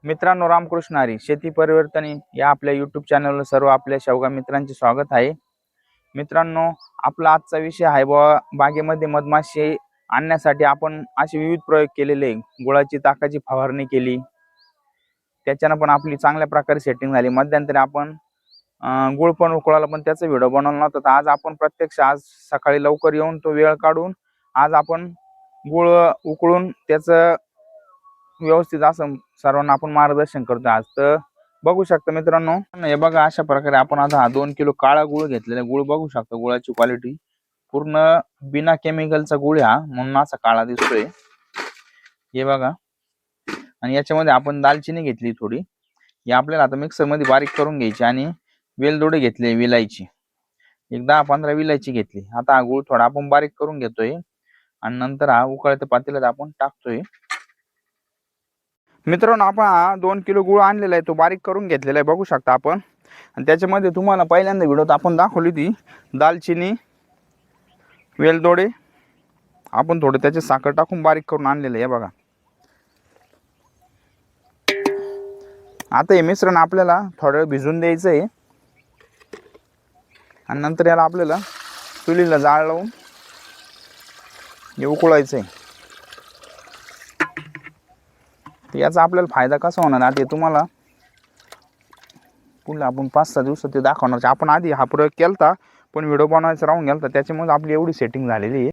मित्रांनो, रामकृष्ण हरी. शेती परिवर्तन या आपल्या यूट्यूब चॅनलवर सर्व आपल्या शेवगा मित्रांचे स्वागत आहे. मित्रांनो, आपला आजचा विषय आहे बागेमध्ये मधमाशी आणण्यासाठी आपण असे विविध प्रयोग केलेले. गुळाची ताकाची फवारणी केली, त्याच्यानं पण आपली चांगल्या प्रकारे सेटिंग झाली. मध्यंतरी आपण गुळ पण उकळाला, पण त्याचा व्हिडिओ बनवला नव्हता. तर आज आपण प्रत्यक्ष आज सकाळी लवकर येऊन तो वेळ काढून आज आपण गुळ उकळून त्याचं व्यवस्थित असं सर्वांना आपण मार्गदर्शन करतो. आज तर बघू शकता मित्रांनो, हे बघा अशा प्रकारे आपण आता हा 2 किलो काळा गुळ घेतलेला. गुळ बघू शकता, गुळाची क्वालिटी पूर्ण बिना केमिकलचा गुळ हा, म्हणून असा काळा दिसतोय. हे बघा, आणि याच्यामध्ये आपण दालचिनी घेतली थोडी. हे आपल्याला आता मिक्सर मध्ये बारीक करून घ्यायची. आणि वेलदोडे घेतले, विलायची एक 10-15 विलायची घेतली. आता हा गुळ थोडा आपण बारीक करून घेतोय आणि नंतर हा उकळत्या पातेल्यात आपण टाकतोय. मित्रांनो, आपण हा 2 किलो गुळ आणलेला आहे, तो बारीक करून घेतलेला आहे, बघू शकता आपण. आणि त्याच्यामध्ये तुम्हाला पहिल्यांदा व्हिडिओत आपण दाखवली ती दालचिनी, वेलदोडे आपण थोडे त्याचे साखर टाकून बारीक करून आणलेले आहे बघा. आता हे मिश्रण आपल्याला थोडं वेळ भिजून द्यायचं आहे आणि नंतर याला आपल्याला चुलीला जाळ लावून हे उकळायचं आहे. याचा आपल्याला फायदा कसा होणार आता तुम्हाला पुढे आपण 5-6 दिवस ते दाखवणार. आपण आधी हा प्रयोग केलता, पण व्हिडिओ बनवायचा राहून गेलता, त्याच्यामुळे आपली एवढी सेटिंग झालेली आहे.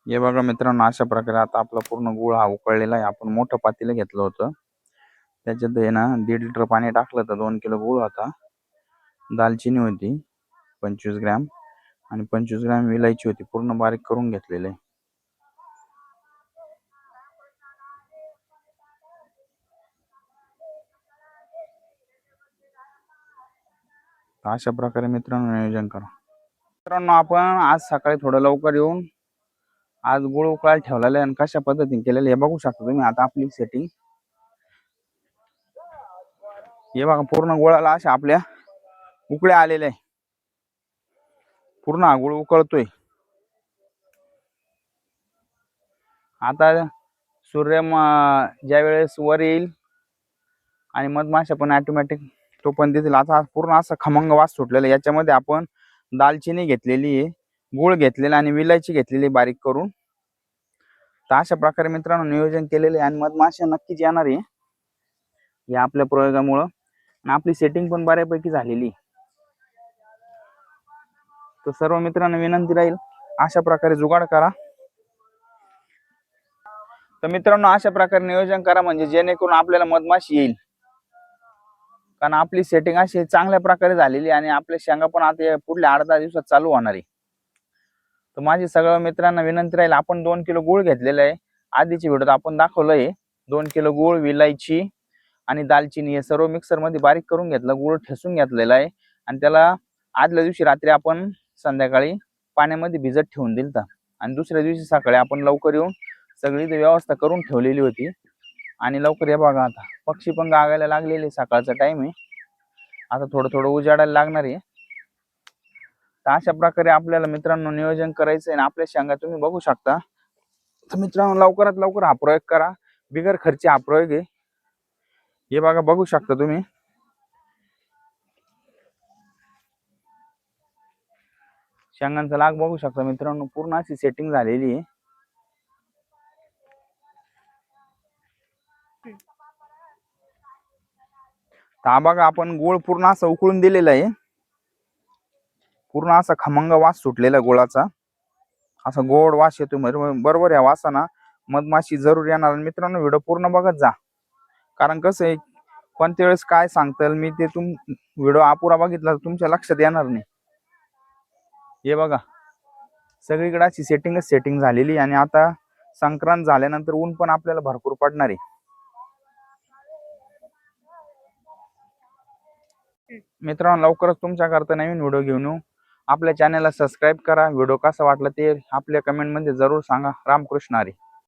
हे बघा मित्रांनो, अशा प्रकारे आता आपला पूर्ण गुळ हा उकळलेला आहे. आपण मोठं पातेलं घेतलं होतं, त्याच्यात आहे ना 1.5 लिटर पाणी टाकलं तर 2 किलो गुळ होता. दालचिनी होती 25 ग्रॅम आणि 25 ग्रॅम विलायची होती, पूर्ण बारीक करून घेतलेले. अशा प्रकारे मित्रांनो नियोजन करा. मित्रांनो, आपण आज सकाळी थोडं लवकर येऊन आज गुळ उकळायला ठेवलेला आहे आणि कशा पद्धतीने केलेलं हे बघू शकता तुम्ही. आता आपली सेटिंग हे बघा, पूर्ण गुळाला अशा आपल्या उकळ्या आलेल्या आहे. पूर्ण हा गुळ उकळतोय. आता सूर्य ज्या वेळेस वर येईल आणि मधमाशा पण ऑटोमॅटिक तो पण दिसेल. आता पूर्ण असा खमंग वास सुटलेला. याच्यामध्ये आपण दालचिनी घेतलेली आहे, गुळ घेतलेला आणि विलायची घेतलेली बारीक करून. तर अशा प्रकारे मित्रांनो नियोजन केलेले आणि मधमाशा नक्कीच येणार आहे या आपल्या प्रयोगामुळं. आणि आपली सेटिंग पण बऱ्यापैकी झालेली. तर सर्व मित्रांना विनंती राहील अशा प्रकारे जुगाड करा. तर मित्रांनो, अशा प्रकारे नियोजन करा म्हणजे जेणेकरून आपल्याला मधमाशी येईल. कारण आपली सेटिंग अशी चांगल्या प्रकारे झालेली आणि आपल्या शेंगा पण आता पुढल्या 8-10 दिवसात चालू होणार आहे. तर माझी सगळ्या मित्रांना विनंती राहील, आपण 2 किलो गुळ घेतलेला आहे. आधीच्या व्हिडिओत आपण दाखवलंय 2 किलो गुळ, विलायची आणि दालचिनी हे सर्व मिक्सर मध्ये बारीक करून घेतलं. गुळ ठेसून घेतलेला आहे आणि त्याला आदल्या दिवशी रात्री आपण संध्याकाळी पाण्यामध्ये भिजत ठेवून दिलता. आणि दुसऱ्या दिवशी सकाळी आपण लवकर येऊन सगळी व्यवस्था करून ठेवलेली होती. आणि लवकर हे बघा, आता पक्षी पण गागायला लागलेले. सकाळचा टाइम आहे, आता थोडं थोडं उजाडायला लागणार आहे. तर अशा प्रकारे आपल्याला मित्रांनो नियोजन करायचं आहे. आपल्या शेंगा तुम्ही बघू शकता. तर मित्रांनो, लवकरात लवकर हा प्रयोग करा, बिगर खर्ची हा प्रयोग आहे. हे बघा, बघू शकता तुम्ही. शेंगांचा लाग बघू शकता मित्रांनो, पूर्ण अशी सेटिंग झालेली आहे. तर हा बघा, आपण गुळ पूर्ण असं उकळून दिलेला आहे. पूर्ण असा खमंग वास सुटलेला गुळाचा, असा गोड वास येतो बरोबर. या वासाना मधमाशी जरूर येणार. मित्रांनो, व्हिडिओ पूर्ण बघत जा, कारण कसं आहे कोणत्या वेळेस काय सांगताल मी ते व्हिडिओ अपुरा बघितला तर तुमच्या लक्षात येणार नाही. हे बघा, सगळीकडे अशी सेटिंग झालेली. आणि आता संक्रांत झाल्यानंतर ऊन पण आपल्याला भरपूर पडणार आहे. मित्रांनो, लवकरच तुमच्याकरता नवीन व्हिडिओ घेऊन येऊ. आपल्या चॅनलला सबस्क्राईब करा. व्हिडिओ कसा वाटला ते आपल्या कमेंट मध्ये जरूर सांगा. रामकृष्ण हरी.